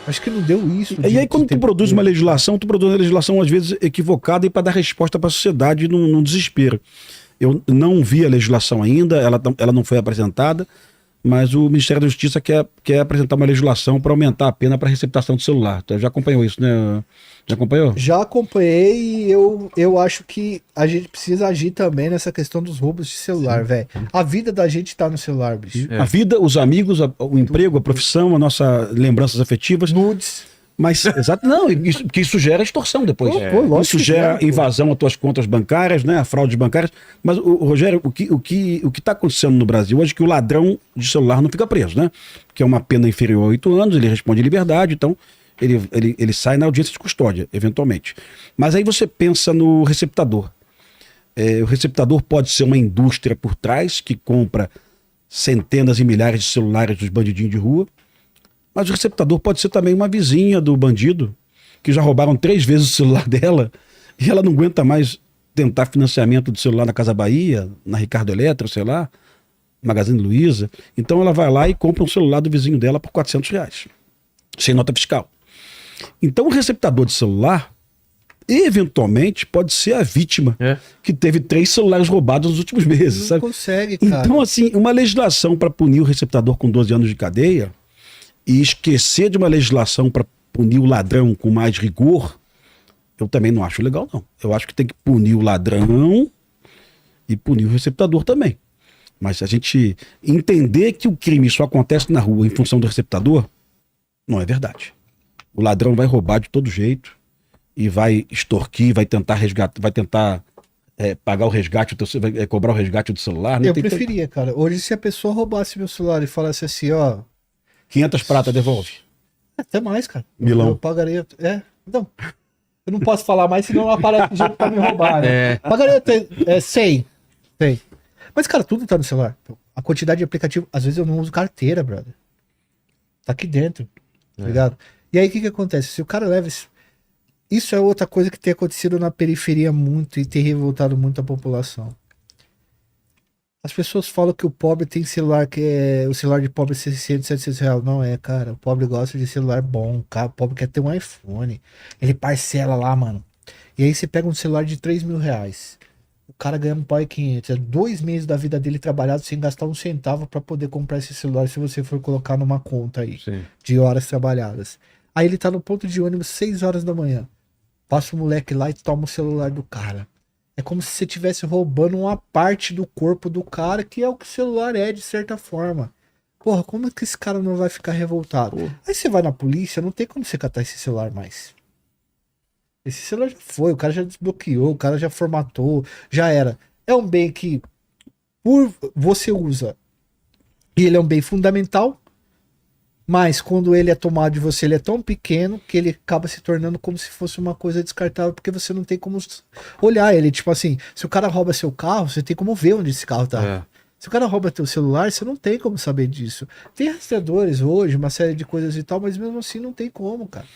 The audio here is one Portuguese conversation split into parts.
Acho que não deu isso. E aí, quando tu produz uma legislação às vezes equivocada e para dar resposta para a sociedade num desespero. Eu não vi a legislação ainda, ela não foi apresentada, mas o Ministério da Justiça quer apresentar uma legislação para aumentar a pena para receptação de celular. Tu já acompanhou isso, né? Já acompanhou? Já acompanhei e eu acho que a gente precisa agir também nessa questão dos roubos de celular, velho. A vida da gente tá no celular, bicho. A vida, os amigos, o emprego, a profissão, a nossa lembranças afetivas. Nudes. Mas, exato, não, isso gera extorsão depois. Lógico Isso que gera pô. invasão às tuas contas bancárias, né? A fraude bancárias. Mas, o Rogério, o que está acontecendo no Brasil hoje é que o ladrão de celular não fica preso, né? Porque é uma pena inferior a 8 anos, ele responde em liberdade, então ele sai na audiência de custódia, eventualmente. Mas aí você pensa no receptador. O receptador pode ser uma indústria por trás que compra centenas e milhares de celulares dos bandidinhos de rua. Mas o receptador pode ser também uma vizinha do bandido, que já roubaram 3 vezes o celular dela, e ela não aguenta mais tentar financiamento do celular na Casa Bahia, na Ricardo Eletro, sei lá, Magazine Luiza. Então ela vai lá e compra um celular do vizinho dela por R$400, sem nota fiscal. Então o receptador de celular, eventualmente, pode ser a vítima que teve 3 celulares roubados nos últimos meses. Não sabe? consegue, cara. Então, assim, uma legislação para punir o receptador com 12 anos de cadeia e esquecer de uma legislação para punir o ladrão com mais rigor, eu também não acho legal, não. Eu acho que tem que punir o ladrão e punir o receptador também. Mas se a gente entender que o crime só acontece na rua em função do receptador, não é verdade. O ladrão vai roubar de todo jeito e vai extorquir, vai tentar resgatar, vai tentar pagar o resgate, vai cobrar o resgate do celular. Né? Eu preferia, cara. Hoje, se a pessoa roubasse meu celular e falasse assim, ó... 500 prata, devolve. Até mais, cara. Milão. Eu pagaria... Não. Eu não posso falar mais, senão não aparece jeito pra me roubar, né? Pagaria até 100. Mas, cara, tudo tá no celular. A quantidade de aplicativo... Às vezes eu não uso carteira, brother. Tá aqui dentro. Tá ligado? E aí, o que acontece? Se o cara leva... Isso é outra coisa que tem acontecido na periferia muito e tem revoltado muito a população. As pessoas falam que o pobre tem celular, o celular de pobre é 600, 700 reais. Não é, cara. O pobre gosta de celular bom, cara. O pobre quer ter um iPhone. Ele parcela lá, mano. E aí você pega um celular de 3 mil reais. O cara ganha um pau e 500. É 2 meses da vida dele trabalhado sem gastar um centavo pra poder comprar esse celular, se você for colocar numa conta aí. Sim. De horas trabalhadas. Aí ele tá no ponto de ônibus 6 horas da manhã. Passa o moleque lá e toma o celular do cara. É como se você estivesse roubando uma parte do corpo do cara, que é o que o celular é, de certa forma. Porra, como é que esse cara não vai ficar revoltado? Aí você vai na polícia, não tem como você catar esse celular mais. Esse celular já foi, o cara já desbloqueou, o cara já formatou, já era. É um bem que você usa e ele é um bem fundamental, mas quando ele é tomado de você, ele é tão pequeno que ele acaba se tornando como se fosse uma coisa descartável, porque você não tem como olhar ele. Tipo assim, se o cara rouba seu carro, você tem como ver onde esse carro tá. Se o cara rouba teu celular, você não tem como saber disso. Tem rastreadores hoje, uma série de coisas e tal, mas mesmo assim não tem como, cara.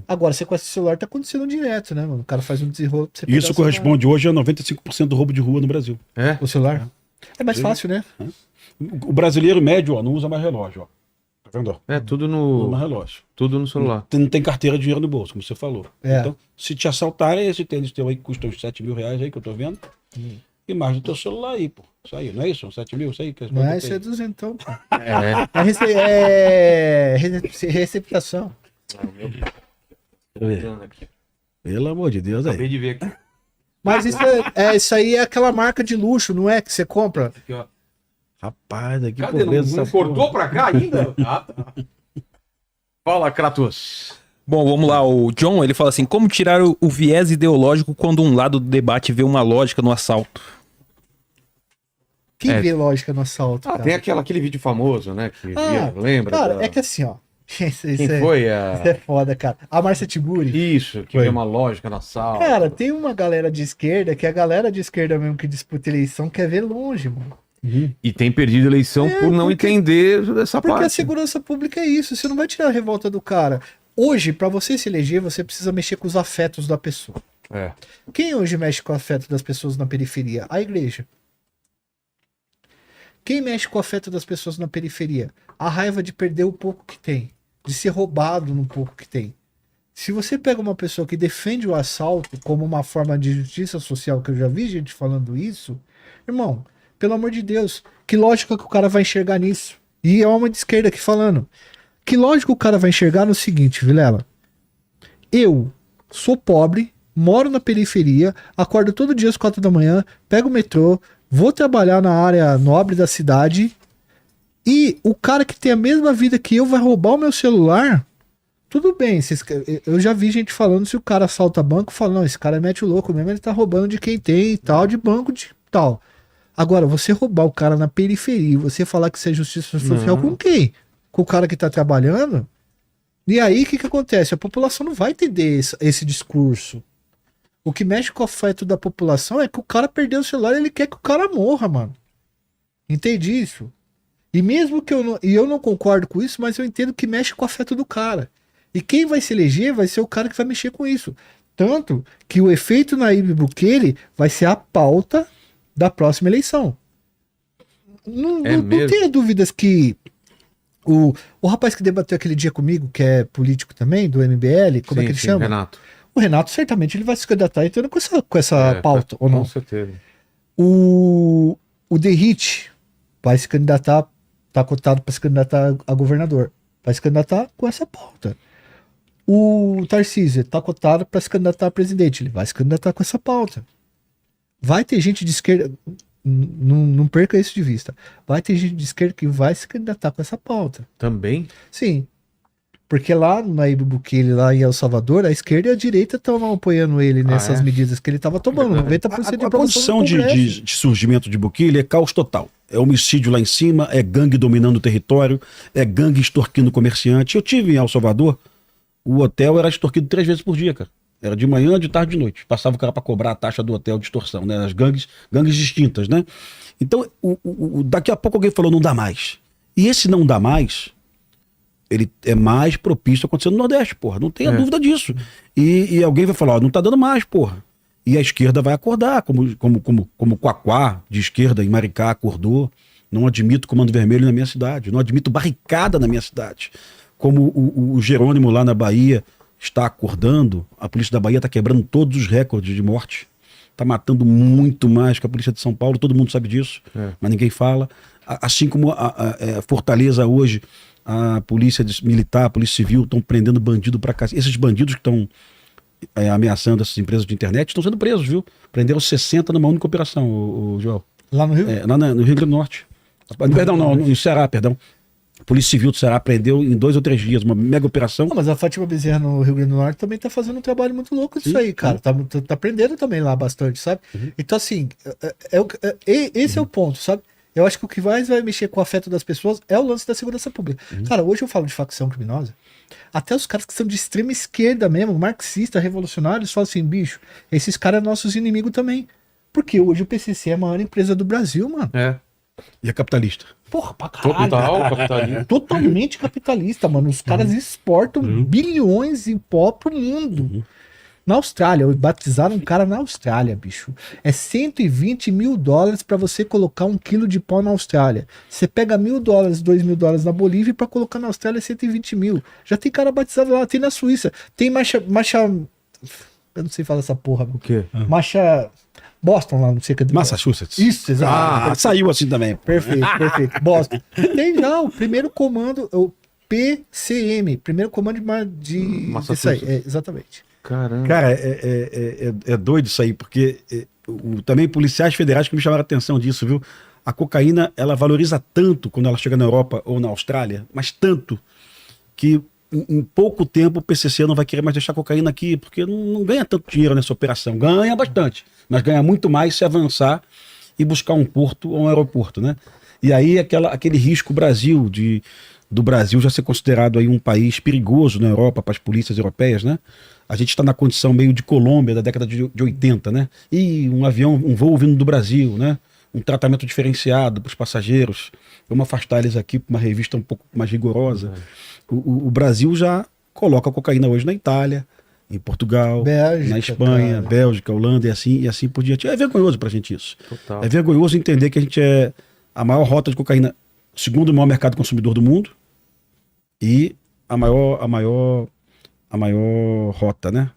Agora, você com esse celular tá acontecendo direto, né, mano? O cara faz um desenrolo pra você pegar Isso o celular. corresponde hoje a 95% do roubo de rua no Brasil. O celular? É mais fácil, né? O brasileiro médio, ó, não usa mais relógio, ó. Tá vendo? Tudo Não usa no, mais relógio. tudo no celular. Não tem carteira de dinheiro no bolso, como você falou. É. Então, se te assaltarem, esse tênis teu aí que custa uns 7 mil reais aí que eu tô vendo. E mais do teu celular aí, pô. Isso aí, não é isso? 7 mil, isso aí? Que Não é, isso é duzentão, pô. É. Receptação. Pelo amor de Deus, Acabei aí. de ver aqui. Mas isso aí é aquela marca de luxo, não é? Que você compra. Aqui, ó. Rapaz, daqui Cadê? Não cortou pra cá ainda? Tá. Fala, Kratos. Bom, vamos lá. O John, ele fala assim: como tirar o viés ideológico quando um lado do debate vê uma lógica no assalto? Quem vê lógica no assalto, cara? Tem aquele vídeo famoso, né? Que lembra? Cara, é que assim, ó. Quem foi a... Isso é foda, cara. A Márcia Tiburi. Isso, que vê uma lógica na sala. Cara, tem uma galera de esquerda, que a galera de esquerda mesmo que disputa eleição quer ver longe, mano. E tem perdido eleição por não entender essa Porque parte. a segurança pública é isso. Você não vai tirar a revolta do cara. Hoje, pra você se eleger, você precisa mexer com os afetos da pessoa. Quem hoje mexe com o afeto das pessoas na periferia? A igreja. Quem mexe com o afeto das pessoas na periferia? A raiva de perder o pouco que tem. de ser roubado no pouco que tem. Se você pega uma pessoa que defende o assalto como uma forma de justiça social, que eu já vi gente falando isso, irmão, pelo amor de Deus, que lógica que o cara vai enxergar nisso? E é uma de esquerda aqui falando. Que lógica o cara vai enxergar no seguinte, Vilela? Eu sou pobre, moro na periferia, acordo todo dia às 4 da manhã, pego o metrô, vou trabalhar na área nobre da cidade e o cara que tem a mesma vida que eu vai roubar o meu celular? Tudo bem, eu já vi gente falando, se o cara assalta banco, fala, não, esse cara mete o louco mesmo, ele tá roubando de quem tem e tal, de banco de tal. Agora, você roubar o cara na periferia, você falar que isso é justiça social com quem? Com o cara que tá trabalhando? E aí, o que acontece? A população não vai entender esse discurso. O que mexe com o afeto da população é que o cara perdeu o celular e ele quer que o cara morra, mano. Entendi isso. E mesmo que eu não concordo com isso, mas eu entendo que mexe com o afeto do cara. E quem vai se eleger vai ser o cara que vai mexer com isso. Tanto que o efeito Nayib Bukele vai ser a pauta da próxima eleição. Não tenha dúvidas que o rapaz que debateu aquele dia comigo, que é político também, do MBL, como é que ele chama? Renato. O Renato, certamente, ele vai se candidatar entrando com essa pauta, ou não? Com certeza. O Derrite vai se candidatar, tá cotado para se candidatar a governador. Vai se candidatar com essa pauta. O Tarcísio tá cotado para se candidatar a presidente. Ele vai se candidatar com essa pauta. Vai ter gente de esquerda, não perca isso de vista. Vai ter gente de esquerda que vai se candidatar com essa pauta. Também? Sim. Porque lá no Nayib Bukele, lá em El Salvador, a esquerda e a direita estavam apoiando ele nessas medidas que ele estava tomando. 90% de A condição de surgimento de Bukele é caos total. É homicídio lá em cima, é gangue dominando o território, é gangue extorquindo comerciante. Eu tive em El Salvador, o hotel era extorquido 3 vezes por dia, cara. Era de manhã, de tarde, de noite. Passava o cara para cobrar a taxa do hotel de extorsão, né? As gangues distintas, né? Então, daqui a pouco alguém falou, não dá mais. E esse não dá mais, ele é mais propício a acontecer no Nordeste, porra. Não tenha dúvida disso. E alguém vai falar, ó, não tá dando mais, porra. E a esquerda vai acordar, como o Quaquá, de esquerda, em Maricá, acordou. Não admito comando vermelho na minha cidade. Não admito barricada na minha cidade. Como o Jerônimo lá na Bahia está acordando, a polícia da Bahia está quebrando todos os recordes de morte. Está matando muito mais que a polícia de São Paulo, todo mundo sabe disso, mas ninguém fala. Assim como a Fortaleza hoje, a polícia militar, a polícia civil estão prendendo bandido para cá. Esses bandidos que estão ameaçando essas empresas de internet estão sendo presos, viu? Prenderam 60 numa única operação, o Joel. Lá no Rio? Lá no Rio Grande do Norte. Perdão, não, no Ceará, perdão. A Polícia Civil do Ceará prendeu em 2 ou 3 dias, uma mega operação. Não, mas a Fátima Bezerra no Rio Grande do Norte também tá fazendo um trabalho muito louco disso aí, cara. Tá prendendo também lá bastante, sabe? Então, assim, esse é o ponto, sabe? Eu acho que o que mais vai mexer com o afeto das pessoas é o lance da segurança pública. Cara, hoje eu falo de facção criminosa, até os caras que são de extrema esquerda mesmo, marxista, revolucionários, falam assim, bicho, esses caras são nossos inimigos também. Porque hoje o PCC é a maior empresa do Brasil, mano. E é capitalista. Porra, pra caralho. Total capitalista. Totalmente capitalista, mano. Os caras exportam bilhões em pó pro mundo. Na Austrália, batizaram um cara na Austrália, bicho. É 120 mil dólares pra você colocar 1 quilo de pó na Austrália. Você pega $1.000, $2.000 na Bolívia e pra colocar na Austrália é 120 mil. Já tem cara batizado lá, tem na Suíça. Tem marcha... Eu não sei falar essa porra. O quê? Marcha... Boston lá, não sei o que. Massachusetts. Isso, exato. Saiu assim também. Perfeito. Boston. Tem já o primeiro comando, o PCM, primeiro comando de Massachusetts. Isso aí, exatamente. Caramba. Cara, é doido isso aí, porque também policiais federais que me chamaram a atenção disso, viu? A cocaína, ela valoriza tanto quando ela chega na Europa ou na Austrália, mas tanto que em pouco tempo o PCC não vai querer mais deixar cocaína aqui, porque não ganha tanto dinheiro nessa operação. Ganha bastante, mas ganha muito mais se avançar e buscar um porto ou um aeroporto, né? E aí aquele risco do Brasil já ser considerado aí um país perigoso na Europa para as polícias europeias, né? A gente está na condição meio de Colômbia da década de 80, né? E um voo vindo do Brasil, né? Um tratamento diferenciado para os passageiros. Vamos afastar eles aqui para uma revista um pouco mais rigorosa. O Brasil já coloca a cocaína hoje na Itália, em Portugal, Bélgica, na Espanha, cara. Bélgica, Holanda e assim por diante. É vergonhoso pra gente isso. Total. É vergonhoso entender que a gente é a maior rota de cocaína, segundo o maior mercado consumidor do mundo, e a maior rota, né?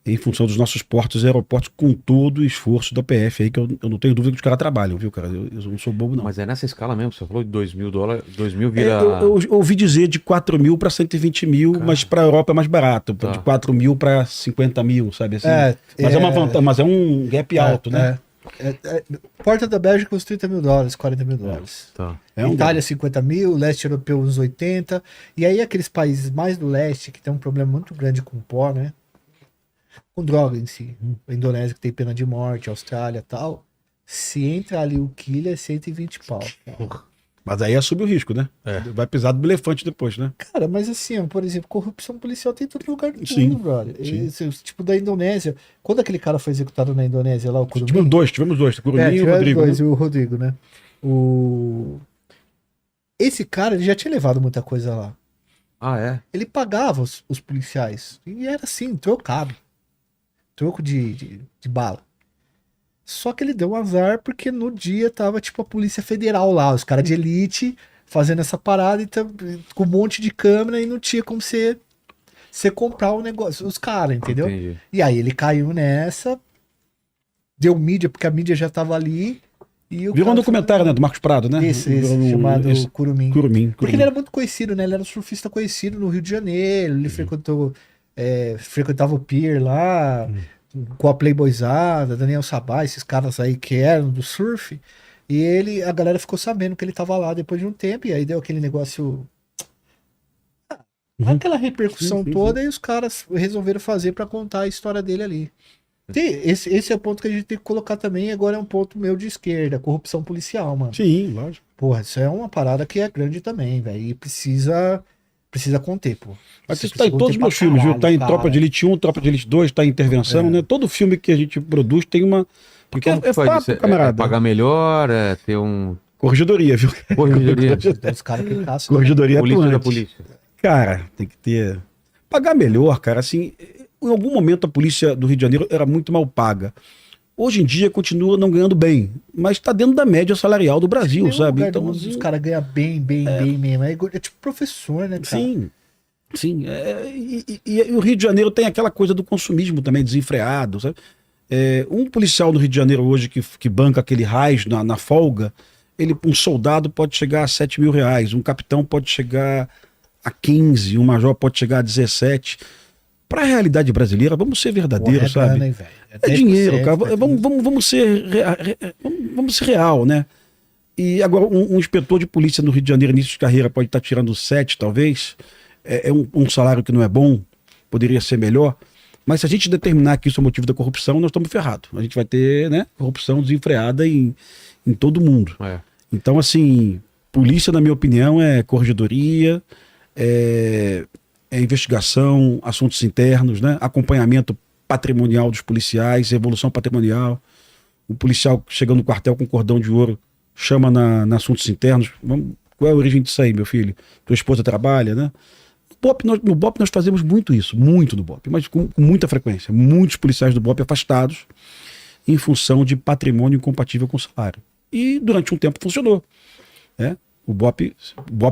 Em função dos nossos portos e aeroportos, com todo o esforço da PF aí, que eu não tenho dúvida que os caras trabalham, viu, cara? Eu não sou bobo, não. Mas é nessa escala mesmo, você falou de $2.000, 2.000 É, vira... eu ouvi dizer de 4 mil para 120 mil, mas para a Europa é mais barato. Tá. De 4 mil para 50 mil, sabe assim? É, Mas é uma vantagem, mas é um gap alto, né? Porta da Bélgica custa $30.000, $40.000. Tá. É um Itália, 50 mil, leste europeu, uns 80. E aí, aqueles países mais do leste que tem um problema muito grande com pó, né? Com droga em si. A Indonésia, que tem pena de morte, a Austrália e tal. Se entra ali o quilo, é 120 pau. Mas aí assume o risco, né? Vai pisar do elefante depois, né? Cara, mas assim, ó, por exemplo, corrupção policial tem em todo lugar do Sim, mundo, brother. sim. Esse, tipo da Indonésia. Quando aquele cara foi executado na Indonésia lá, o Curumim? Tivemos dois, o Curumim e o tivemos Rodrigo. dois, Né? e o Rodrigo, né? Esse cara, ele já tinha levado muita coisa lá. Ah, é? Ele pagava os policiais. E era assim, trocado. Troco de bala. Só que ele deu um azar porque no dia tava tipo a Polícia Federal lá, os caras de elite fazendo essa parada então, com um monte de câmera e não tinha como você comprar o negócio, os caras, entendeu? Entendi. E aí ele caiu nessa, deu mídia, porque a mídia já tava ali. E o Virou um cara documentário, né? Do Marcos Prado, né? Esse, Virou chamado esse- Curumim. Curumim. Porque ele era muito conhecido, né? Ele era um surfista conhecido no Rio de Janeiro. Ele frequentava o pier lá, com a Playboyzada, Daniel Sabá, esses caras aí que eram do surf. E a galera ficou sabendo que ele tava lá depois de um tempo. E aí deu aquele negócio. Aquela repercussão Sim, sim, toda. E os caras resolveram fazer pra contar a história dele ali. Esse é o ponto que a gente tem que colocar também. Agora é um ponto meu de esquerda: corrupção policial, mano. Sim, lógico. Porra, isso é uma parada que é grande também, velho. E precisa conter, pô. Mas Isso isso tá em precisa todos os conter meus pra filmes, viu? caralho, Tá em cara. Tropa de Elite 1, Tropa de Elite 2, tá em Intervenção, né? Todo filme que a gente produz tem uma... Porque Como que é faz fato, isso? É camarada. pagar melhor, é ter um... Corregedoria, viu? Corregedoria. Tem uns caras que caçam. Corregedoria Polícia da atuante. polícia. Cara, tem que ter... Pagar melhor, cara. Assim, em algum momento a polícia do Rio de Janeiro era muito mal paga. Hoje em dia continua não ganhando bem, mas tá dentro da média salarial do Brasil, Nenhum sabe? lugar do Então, mundo assim, os caras ganham bem mesmo. É tipo professor, né, cara? sim, sim. E o Rio de Janeiro tem aquela coisa do consumismo também desenfreado, sabe? Um policial no Rio de Janeiro hoje que banca aquele raiz na folga, um soldado pode chegar a R$7.000, um capitão pode chegar a 15, um major pode chegar a 17. Para a realidade brasileira, vamos ser verdadeiros, Porra, é sabe? grana, hein, velho? É 10%, dinheiro, cara. né? Vamos ser real, né? E agora, um inspetor de polícia no Rio de Janeiro, início de carreira, pode estar tirando 7, talvez. É um salário que não é bom, poderia ser melhor. Mas se a gente determinar que isso é o motivo da corrupção, nós estamos ferrados. A gente vai ter, né, corrupção desenfreada em todo mundo. É. Então, assim, polícia, na minha opinião, é corregedoria, é investigação, assuntos internos, né? Acompanhamento patrimonial dos policiais, evolução patrimonial. O policial chegando no quartel com cordão de ouro, chama na assuntos internos. Qual é a origem disso aí, meu filho? Tua esposa trabalha, né? No BOP nós fazemos muito isso, muito no BOP, mas com muita frequência. Muitos policiais do BOP afastados em função de patrimônio incompatível com o salário. E durante um tempo funcionou, né? O BOP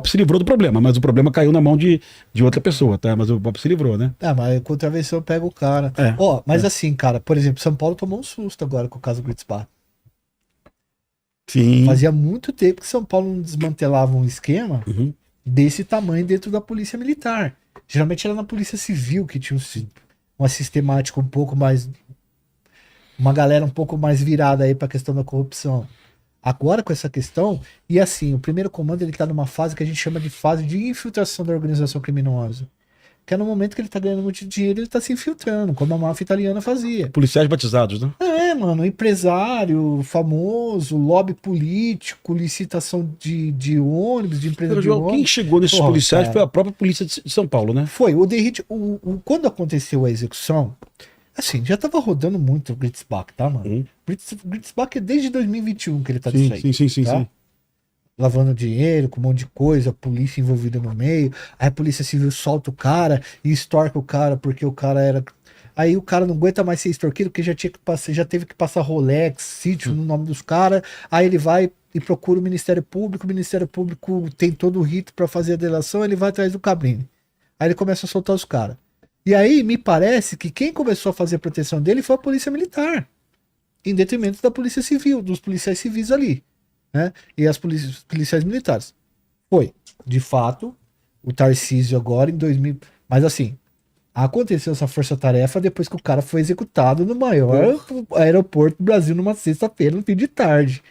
se livrou do problema, mas o problema caiu na mão de outra pessoa, tá? Mas o BOP se livrou, né? Mas contravenção pega o cara. Mas assim, cara, por exemplo, São Paulo tomou um susto agora com o caso do Gritzbach. Sim. Fazia muito tempo que São Paulo não desmantelava um esquema desse tamanho dentro da polícia militar. Geralmente era na polícia civil que tinha uma sistemática um pouco mais... Uma galera um pouco mais virada aí pra questão da corrupção. Agora com essa questão, e assim, o primeiro comando ele tá numa fase que a gente chama de fase de infiltração da organização criminosa. Que é no momento que ele tá ganhando muito dinheiro, ele tá se infiltrando, como a máfia italiana fazia. Policiais batizados, né? Mano, empresário famoso, lobby político, licitação de ônibus, de empresa de ônibus. Quem chegou nesses Porra, policiais cara. foi a própria polícia de São Paulo, né? Foi, o Derrite, quando aconteceu a execução, assim, já tava rodando muito o Gritzbach, tá, mano? Gritzbach é desde 2021 que ele tá disso aí. Sim. Tá? Lavando dinheiro, com um monte de coisa, a polícia envolvida no meio, aí a polícia civil solta o cara e extorca o cara porque o cara era... Aí o cara não aguenta mais ser extorquido porque já teve que passar Rolex, sítio no nome dos caras, aí ele vai e procura o Ministério Público tem todo o rito pra fazer a delação, ele vai atrás do Cabrini. Aí ele começa a soltar os caras. E aí me parece que quem começou a fazer a proteção dele foi a polícia militar, em detrimento da polícia civil, dos policiais civis ali, né? E as policiais militares. Foi, de fato, o Tarcísio agora em 2000. Mas assim, aconteceu essa força-tarefa depois que o cara foi executado no maior aeroporto do Brasil numa sexta-feira, no fim de tarde.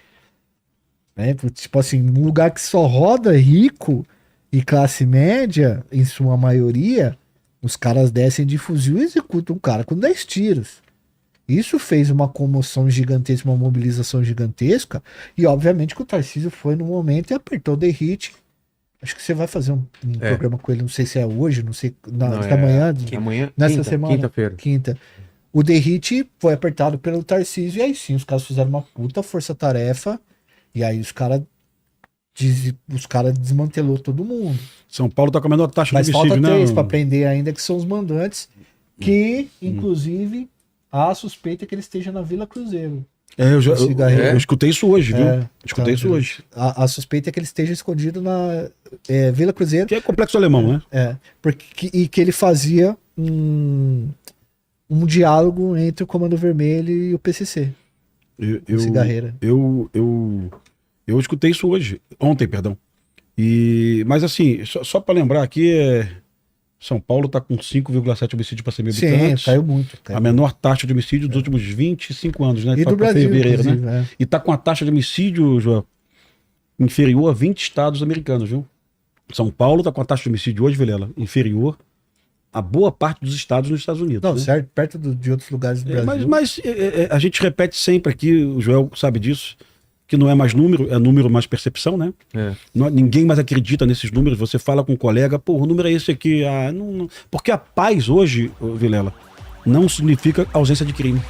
Né? Tipo assim, num lugar que só roda rico e classe média, em sua maioria, os caras descem de fuzil e executam o cara com 10 tiros. Isso fez uma comoção gigantesca, uma mobilização gigantesca, e obviamente que o Tarcísio foi no momento e apertou o derrite. Acho que você vai fazer um programa com ele, não sei se é hoje, não sei, amanhã, Amanhã, nessa semana. quinta-feira. Quinta. O derrite foi apertado pelo Tarcísio, e aí sim, os caras fizeram uma puta força-tarefa, e aí os caras desmantelou todo mundo. São Paulo tá com a menor taxa Mas de falta homicídio, 3 né? para prender ainda, que são os mandantes, que, inclusive, há suspeita que ele esteja na Vila Cruzeiro. Eu escutei isso hoje, viu? Escutei Tá, isso hoje. A suspeita é que ele esteja escondido na Vila Cruzeiro. Que é complexo alemão, né? E que ele fazia um diálogo entre o Comando Vermelho e o PCC. Cigarreira. Eu escutei isso ontem, perdão. Mas assim, só para lembrar aqui, São Paulo está com 5,7 homicídios para 100 mil habitantes. Sim, caiu muito. A menor taxa de homicídio dos últimos 25 anos, né? E do Brasil, fevereiro, né? né? E está com a taxa de homicídio, João, inferior a 20 estados americanos, viu? São Paulo está com a taxa de homicídio hoje, Vilela, inferior a boa parte dos estados nos Estados Unidos. Não, né? certo, perto de outros lugares do Brasil. Mas a gente repete sempre aqui, o Joel sabe disso, que não é mais número, é número mais percepção, né? Ninguém mais acredita nesses números. Você fala com um colega, pô, o número é esse aqui. Porque a paz hoje, Vilela, não significa ausência de crime.